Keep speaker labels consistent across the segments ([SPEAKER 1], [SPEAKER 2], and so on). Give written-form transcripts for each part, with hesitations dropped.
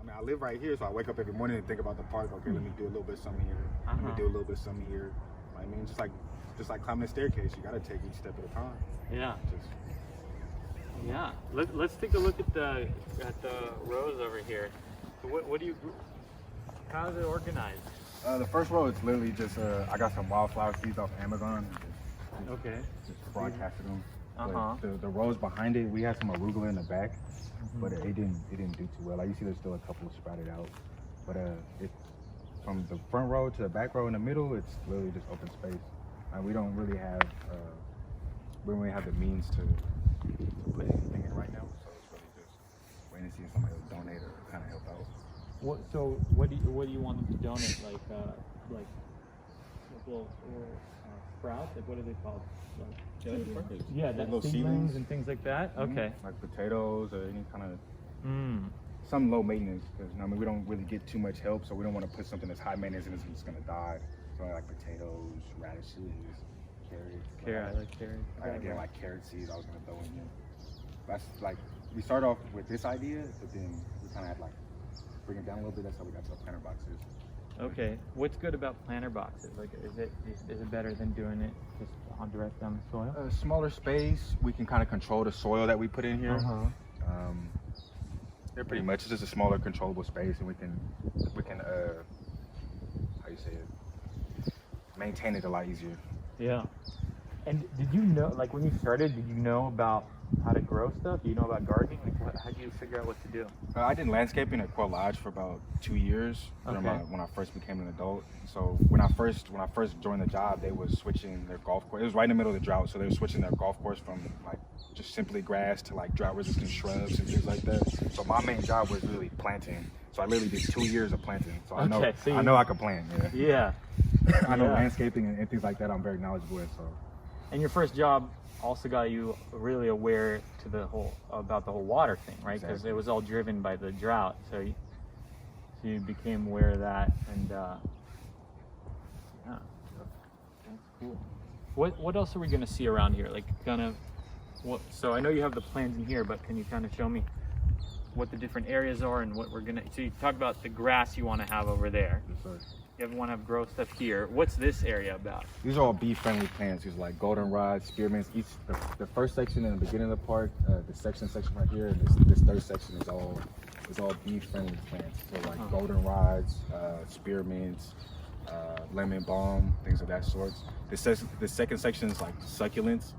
[SPEAKER 1] mean, I live right here, so I wake up every morning and think about the park. Okay, let me do a little bit of something here. Let me do a little bit of something here. I mean, just like climbing a staircase, you got to take each step at a time.
[SPEAKER 2] Yeah. Yeah. Let's take a look at the rows over here. So what do you? How is it organized?
[SPEAKER 1] The first row, it's literally just I got some wildflower seeds off Amazon. Just broadcasted them. The rows behind it, we had some arugula in the back, but it didn't do too well. Like you see, there's still a couple sprouted out. But it from the front row to the back row in the middle, it's literally just open space. And we don't really have the means to put anything in right now. So it's really just waiting to see if somebody will donate or kind of help out.
[SPEAKER 2] What do you want them to donate? Like little sprouts? Like what are they called? Yeah, that
[SPEAKER 1] little
[SPEAKER 2] seedlings and things like that. Okay.
[SPEAKER 1] Like potatoes or any kind of some low maintenance, because I mean we don't really get too much help, so we don't want to put something that's high maintenance and it's just gonna die. So like potatoes, radishes, carrots.
[SPEAKER 2] I like carrots.
[SPEAKER 1] Again, like carrot seeds, I was gonna throw in there. That's like we started off with this idea, but then we kind of had like bring it down a little bit. That's how we got to the planter boxes.
[SPEAKER 2] Okay. What's good about planter boxes? Like, is it better than doing it just on direct on the soil?
[SPEAKER 1] Smaller space. We can kind of control the soil that we put in here. They're pretty much just a smaller controllable space, and we can how you say it, maintain it a lot easier.
[SPEAKER 2] Yeah. And did you know, like when you started, did you know about how to grow stuff? Do you know about gardening? Like, how do you figure out what to do?
[SPEAKER 1] I did landscaping at Quail Lodge for about 2 years when I first became an adult. So when I first joined the job, they was switching their golf course. It was right in the middle of the drought, so they were switching their golf course from like just simply grass to like drought-resistant shrubs and things like that. So my main job was really planting. So I literally did 2 years of planting. So I know I can plant.
[SPEAKER 2] Yeah.
[SPEAKER 1] I know landscaping and things like that. I'm very knowledgeable in. So.
[SPEAKER 2] And your first job also got you really aware to about the whole water thing, right? Because it was all driven by the drought. So you became aware of that, and that's cool. What else are we gonna see around here? Like kind of what? So I know you have the plans in here, but can you kind of show me what the different areas are and what we're gonna? So you talk about the grass you want to have over there.
[SPEAKER 1] Yes, sir.
[SPEAKER 2] You want to have grow stuff here. What's this area about?
[SPEAKER 1] These are all bee-friendly plants. These are like goldenrod, spearmints. The first section in the beginning of the park, the section right here, this third section is all bee-friendly plants. So like goldenrods, spearmints, lemon balm, things of that sort. The second section is like succulents,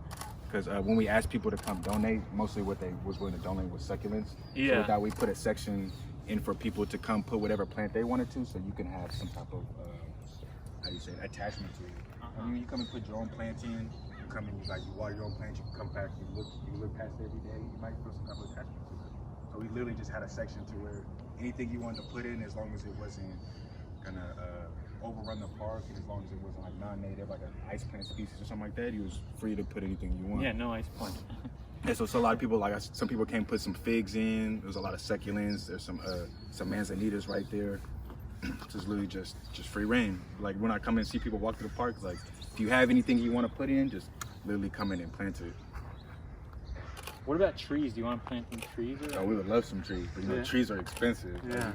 [SPEAKER 1] because when we asked people to come donate, mostly what they was willing to donate was succulents.
[SPEAKER 2] Yeah.
[SPEAKER 1] So with that, we put a section in for people to come put whatever plant they wanted to, so you can have some type of attachment to it. You come and put your own plant in. You come and you water your own plant. You can come back. You look past it every day. You might feel some type of attachment to it. So we literally just had a section to where anything you wanted to put in, as long as it wasn't gonna overrun the park, and as long as it wasn't like non-native, like an ice plant species or something like that, you was free to put anything you want.
[SPEAKER 2] Yeah, no ice plant.
[SPEAKER 1] Yeah, so a lot of people, some people came put some figs in. There's a lot of succulents. There's some manzanitas right there. Just literally just free reign. Like when I come and see people walk through the park, like if you have anything you want to put in, just literally come in and plant it.
[SPEAKER 2] What about trees? Do you want to plant some trees?
[SPEAKER 1] Oh, we would love some trees, but you know, trees are expensive.
[SPEAKER 2] Yeah.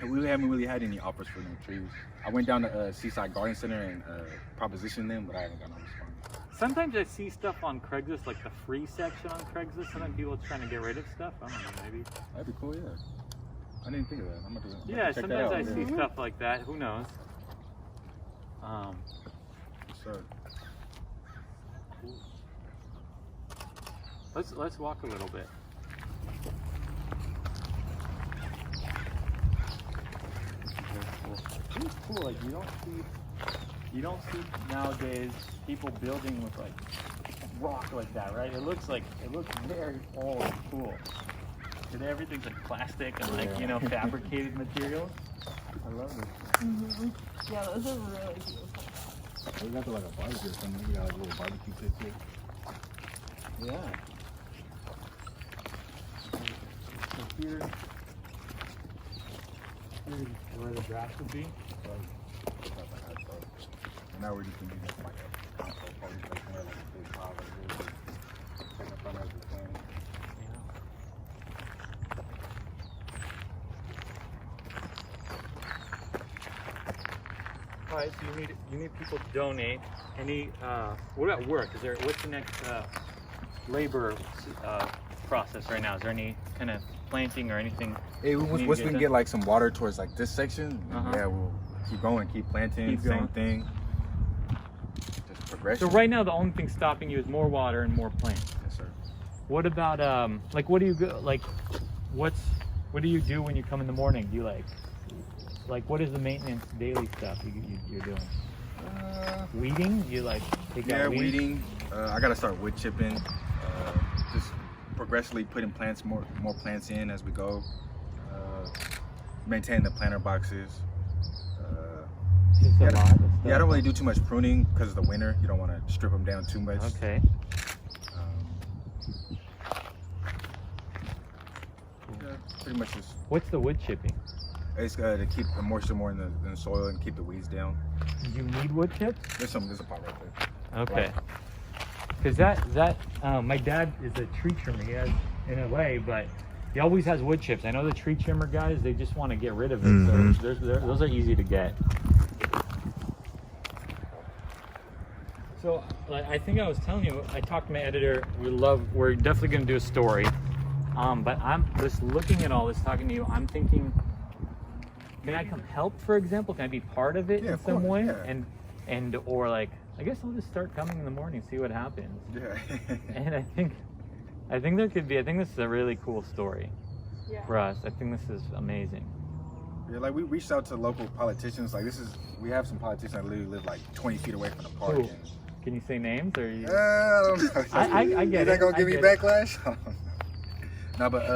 [SPEAKER 1] We haven't really had any offers for new trees. I went down to Seaside Garden Center and propositioned them, but I haven't got no response.
[SPEAKER 2] Sometimes I see stuff on Craigslist, like the free section on Craigslist. Sometimes people are trying to get rid of stuff. I don't know, maybe.
[SPEAKER 1] That'd be cool, yeah. I didn't think of that. I'm gonna
[SPEAKER 2] check sometimes that out. I see stuff like that. Who knows?
[SPEAKER 1] Sure.
[SPEAKER 2] Let's walk a little bit. It's cool. Like you don't see nowadays people building with like rock like that, right? It looks very old and cool. Today everything's like plastic and like fabricated materials. I love it.
[SPEAKER 3] Yeah, those are really beautiful.
[SPEAKER 1] We got to like a barbecue or something. We got like a little barbecue pit too.
[SPEAKER 2] Yeah. So here's where the grass would be.
[SPEAKER 1] And now we're just gonna do like a compost party section, like a big pile of wood. Check up on everything.
[SPEAKER 2] All right, so you need people to donate. Any what about work? What's the next labor process right now? Is there any kind of planting or anything?
[SPEAKER 1] Hey, once we can get like some water towards like this section, yeah, we'll keep going, keep planting, same thing. Just progression.
[SPEAKER 2] So right now, the only thing stopping you is more water and more plants.
[SPEAKER 1] Yes, sir.
[SPEAKER 2] What about like what do you go like? What do you do when you come in the morning? Do you like what is the maintenance daily stuff you're doing? Weeding? You like take out weeds?
[SPEAKER 1] Weeding. I gotta start wood chipping. Just progressively putting more plants in as we go. Maintaining the planter boxes.
[SPEAKER 2] Just a lot of stuff.
[SPEAKER 1] Yeah, I don't really do too much pruning because of the winter. You don't want to strip them down too much.
[SPEAKER 2] Okay.
[SPEAKER 1] Yeah, pretty much just.
[SPEAKER 2] What's the wood chipping?
[SPEAKER 1] It's to keep the moisture more in the soil and keep the weeds down.
[SPEAKER 2] You need wood chips?
[SPEAKER 1] There's a pot right there.
[SPEAKER 2] Okay. Because my dad is a tree trimmer. He has in LA, but he always has wood chips. I know the tree trimmer guys, they just want to get rid of it. So those are easy to get. So I think I was telling you, I talked to my editor. We're definitely going to do a story. But I'm just looking at all this, talking to you. I'm thinking, can I come help, for example? Can I be part of it in some way? Yeah. Or like, I guess I'll just start coming in the morning, see what happens.
[SPEAKER 1] Yeah.
[SPEAKER 2] And I think this is a really cool story for us. I think this is amazing.
[SPEAKER 1] Yeah, like we reached out to local politicians. Like we have some politicians that literally live like 20 feet away from the park.
[SPEAKER 2] Cool. Can you say names or you?
[SPEAKER 1] I
[SPEAKER 2] get it.
[SPEAKER 1] Is that gonna give me backlash? No, but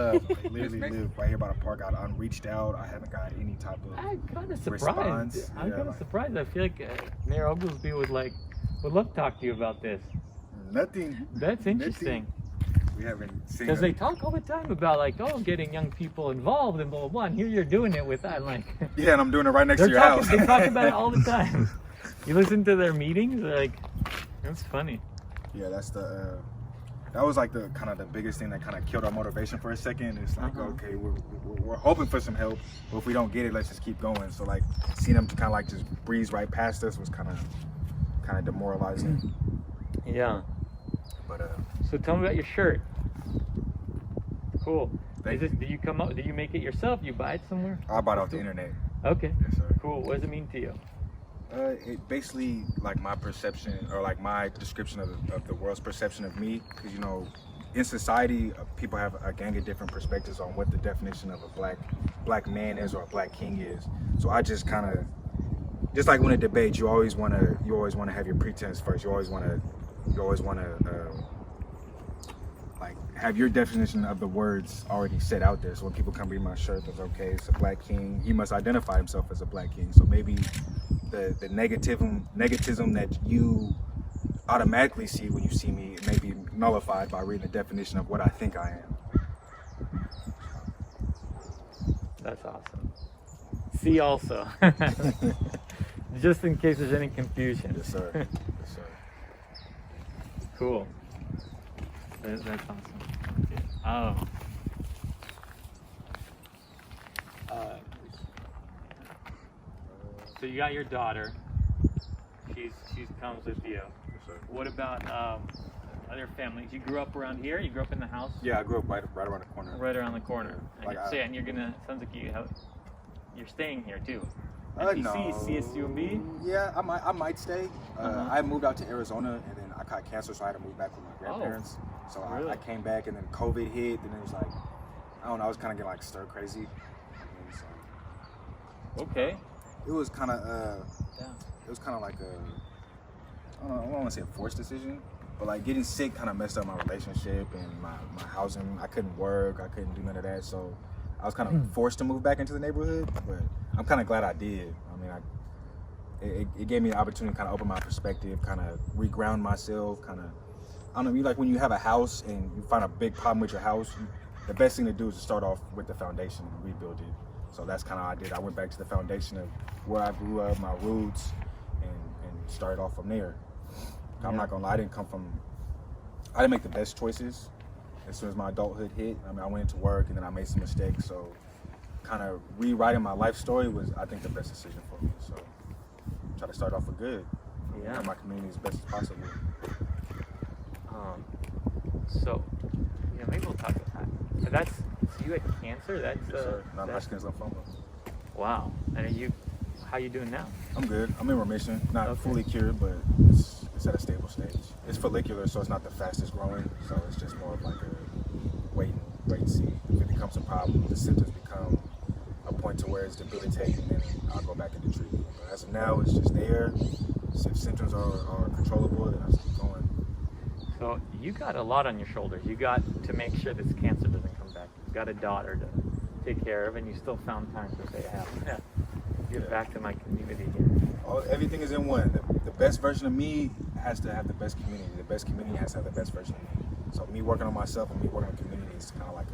[SPEAKER 1] literally live right here by the park. I reached out. I haven't got any type of
[SPEAKER 2] I'm kind of surprised.
[SPEAKER 1] response.
[SPEAKER 2] I'm kind of surprised. I feel like Mayor Oglesby would love to talk to you about this.
[SPEAKER 1] Nothing.
[SPEAKER 2] That's interesting.
[SPEAKER 1] We haven't seen.
[SPEAKER 2] Because they talk all the time about like, getting young people involved and blah blah blah. And here you're doing it with that, like.
[SPEAKER 1] Yeah, and I'm doing it right next to your house.
[SPEAKER 2] They talk about it all the time. You listen to their meetings, like, that's funny.
[SPEAKER 1] Yeah, that was like the kind of the biggest thing that kind of killed our motivation for a second. It's like, okay, we're hoping for some help, but if we don't get it, let's just keep going. So like seeing them kind of like just breeze right past us was kind of demoralizing.
[SPEAKER 2] Yeah.
[SPEAKER 1] But
[SPEAKER 2] so tell me about your shirt. Cool.
[SPEAKER 1] Did
[SPEAKER 2] you make it yourself? You buy it somewhere?
[SPEAKER 1] I bought it off the internet.
[SPEAKER 2] Okay.
[SPEAKER 1] Yes, sir.
[SPEAKER 2] Cool. What does it mean to you?
[SPEAKER 1] It basically like my perception or like my description of the world's perception of me, because in society people have a gang of different perspectives on what the definition of a black man is or a black king is. So I just kind of, just like when a debate, you always want to have your pretense first. You always want to like have your definition of the words already set out there. So when people come read my shirt, that's okay. It's a black king. He must identify himself as a black king. So maybe the negativism that you automatically see when you see me may be nullified by reading the definition of what I think I am.
[SPEAKER 2] That's awesome. See also. Just in case there's any confusion.
[SPEAKER 1] Yes, sir. Yes, sir.
[SPEAKER 2] Cool. That's awesome. So you got your daughter. She comes with you.
[SPEAKER 1] Yes, sir.
[SPEAKER 2] What about other families? You grew up around here? You grew up in the house?
[SPEAKER 1] Yeah, I grew up right around the corner.
[SPEAKER 2] Right around the corner.
[SPEAKER 1] Like
[SPEAKER 2] And you're gonna. Sounds like you're staying here too.
[SPEAKER 1] No.
[SPEAKER 2] CSUMB?
[SPEAKER 1] Yeah, I might stay. I moved out to Arizona and then I caught cancer, so I had to move back with my grandparents. So
[SPEAKER 2] really?
[SPEAKER 1] I came back and then COVID hit, and it was like, I don't know, I was kind of getting like stir crazy.
[SPEAKER 2] Okay.
[SPEAKER 1] It was kind of it was kind of like I don't want to say a forced decision, but like getting sick kind of messed up my relationship and my housing. I couldn't work, I couldn't do none of that, so I was kind of forced to move back into the neighborhood. But I'm kind of glad I did. I mean, it gave me the opportunity to kind of open my perspective, kind of reground myself, kind of, I don't know, like when you have a house and you find a big problem with your house, the best thing to do is to start off with the foundation and rebuild it. So that's kind of how I did. I went back to the foundation of where I grew up, my roots, and started off from there. Yeah. I'm not gonna lie, I didn't make the best choices as soon as my adulthood hit. I mean, I went into work and then I made some mistakes. So kind of rewriting my life story was, I think, the best decision for me. So try to start off with good.
[SPEAKER 2] Yeah.
[SPEAKER 1] Help my community as best as possible.
[SPEAKER 2] So, maybe we'll talk about that. That's so you had cancer. That's
[SPEAKER 1] Yes, sir. Non-Hodgkin's lymphoma.
[SPEAKER 2] Wow. And how you doing now?
[SPEAKER 1] I'm good. I'm in remission. Not fully cured, but it's at a stable stage. It's follicular, so it's not the fastest growing. So it's just more of like a wait and see. If it becomes a problem, the symptoms become a point to where it's debilitating, then I'll go back into treatment. But as of now, it's just there. If symptoms are controllable, then I just keep going.
[SPEAKER 2] So you got a lot on your shoulders. You got to make sure this cancer doesn't come back. You got a daughter to take care of, and you still found time to say, "Yeah, get back to my community here."
[SPEAKER 1] Everything is in one. The best version of me has to have the best community. The best community has to have the best version of me. So me working on myself and me working on community is kind of like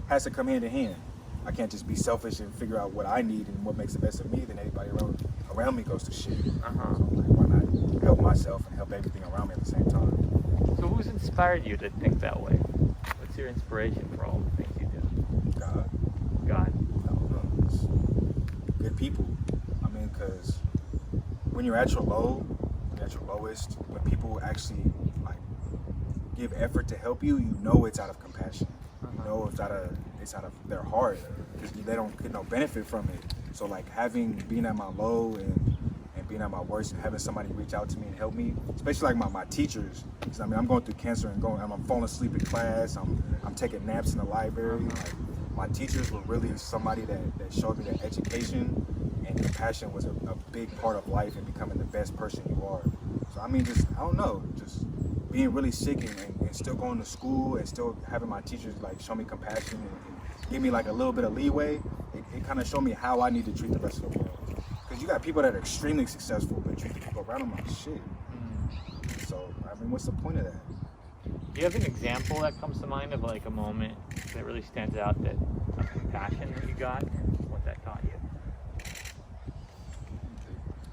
[SPEAKER 1] has to come hand in hand. I can't just be selfish and figure out what I need and what makes the best of me. Then everybody around me goes to shit. So I'm like, why not help myself and help everything around me at the same time?
[SPEAKER 2] So who's inspired you to think that way? What's your inspiration for all the things you do?
[SPEAKER 1] God.
[SPEAKER 2] God.
[SPEAKER 1] I don't know. It's good people. I mean, because when you're at your lowest, when people actually like give effort to help you, you know it's out of compassion. You know it's out of their heart, because they don't get no benefit from it. So like being at my low and being at my worst and having somebody reach out to me and help me, especially like my teachers. Because I mean, I'm going through cancer and I'm falling asleep in class. I'm taking naps in the library. Like, my teachers were really somebody that showed me that education and compassion was a big part of life and becoming the best person you are. So I mean, just being really sick and still going to school and still having my teachers like show me compassion and give me like a little bit of leeway. It kind of showed me how I need to treat the rest of the world. Because you got people that are extremely successful but treat the people around them like shit. So I mean, what's the point of that?
[SPEAKER 2] Do you have an example that comes to mind of like a moment that really stands out of compassion that you got and what that taught you?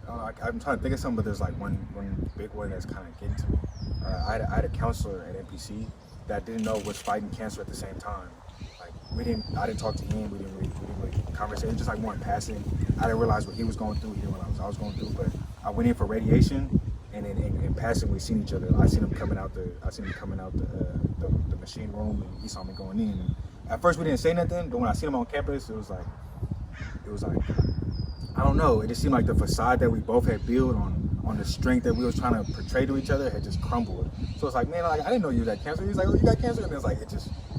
[SPEAKER 1] I'm trying to think of something, but there's like one big one that's kind of getting to me. I had a counselor at NPC that didn't know was fighting cancer at the same time. Like I didn't talk to him. We didn't really converse. It was just like one passing. I didn't realize what he was going through. He didn't realize what I was going through. But I went in for radiation, and in passing we seen each other. I seen him coming out the machine room, and he saw me going in. And at first we didn't say nothing, but when I seen him on campus, it was like I don't know. It just seemed like the facade that we both had built on the strength that we was trying to portray to each other had just crumbled. So it's like, man, like, I didn't know you had cancer. He was like, oh, you got cancer? And it's like,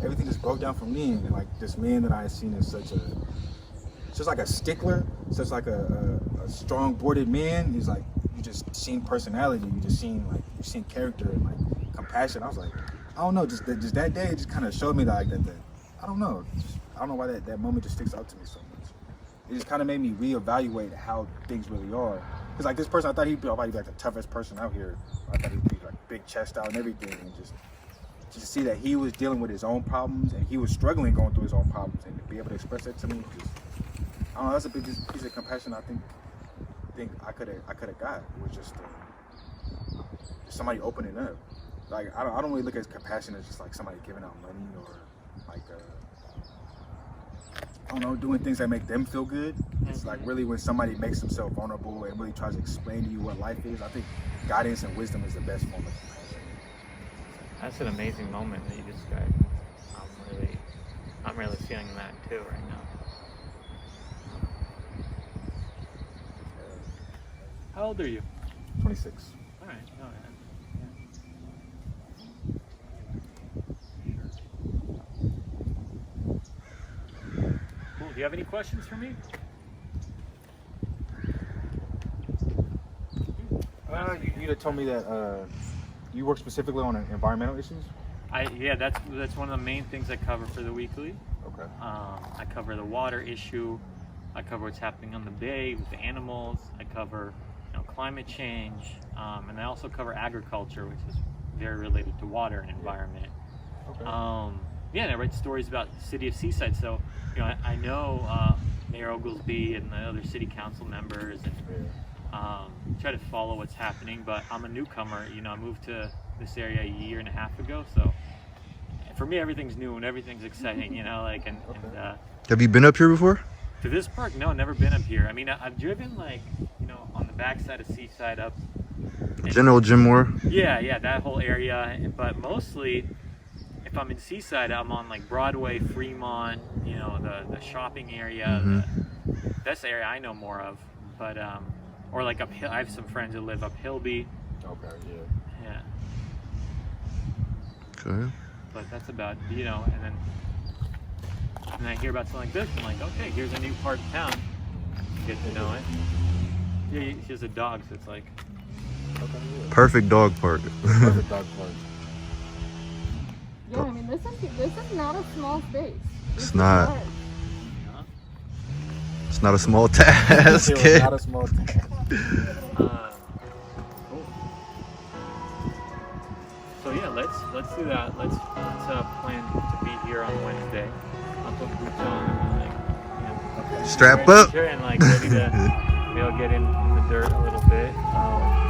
[SPEAKER 1] everything just broke down for me. And like this man that I had seen as just like a stickler, such like a strong-boarded man. He's like, you just seen personality. You seen character and like compassion. I was like, I don't know. Just that day, it just kind of showed me that I don't know. I don't know why that moment just sticks out to me so much. It just kind of made me reevaluate how things really are. Because like this person, I thought he'd be like the toughest person out here. I thought he'd be like big chest out and everything. And just to see that he was dealing with his own problems and he was struggling going through his own problems, and to be able to express that to me, I don't know, that's a big piece of compassion I think I could have got. It was just somebody opening up. Like I don't really look at compassion as just like somebody giving out money or like I don't know, doing things that make them feel good. It's like really when somebody makes themselves vulnerable and really tries to explain to you what life is. I think guidance and wisdom is the best form of compassion.
[SPEAKER 2] That's an amazing moment that you described. I'm really feeling that too right now. How old are you?
[SPEAKER 1] 26.
[SPEAKER 2] All right. Oh, Cool. Do you have any questions for me?
[SPEAKER 1] You had told me that you work specifically on environmental issues.
[SPEAKER 2] That's one of the main things I cover for the weekly.
[SPEAKER 1] Okay.
[SPEAKER 2] I cover the water issue. I cover what's happening on the bay with the animals. I cover climate change, and I also cover agriculture, which is very related to water and environment.
[SPEAKER 1] Okay.
[SPEAKER 2] And I write stories about the city of Seaside. So I know Mayor Oglesby and the other city council members, and try to follow what's happening. But I'm a newcomer. I moved to this area a year and a half ago, so for me everything's new and everything's exciting.
[SPEAKER 4] Have you been up here before?
[SPEAKER 2] To this park? No, never been up here. I mean, I've driven on the backside of Seaside up.
[SPEAKER 4] General Jim Moore.
[SPEAKER 2] Yeah, that whole area. But mostly, if I'm in Seaside, I'm on like Broadway, Fremont, you know, the shopping area. That's the area I know more of. But or like up hill. I have some friends who live up Hillby.
[SPEAKER 1] Okay,
[SPEAKER 2] Yeah.
[SPEAKER 4] Okay.
[SPEAKER 2] But that's about, you know, and then I hear about something like this. I'm like, okay, here's a new part of town. Get to know it. Yeah, he has a dog, so it's like.
[SPEAKER 1] okay, yeah.
[SPEAKER 4] Perfect dog park.
[SPEAKER 1] Perfect dog park.
[SPEAKER 3] Yeah, I mean, this is not a small space.
[SPEAKER 4] It's not.
[SPEAKER 3] large.
[SPEAKER 4] It's not a small task.
[SPEAKER 1] It's not a small task.
[SPEAKER 2] Cool. So yeah, let's do that. Let's plan to be here on Wednesday. I'll put boots on and like, you know,
[SPEAKER 4] Strap
[SPEAKER 2] ready
[SPEAKER 4] up.
[SPEAKER 2] to- and like ready to maybe I'll get in the dirt a little bit.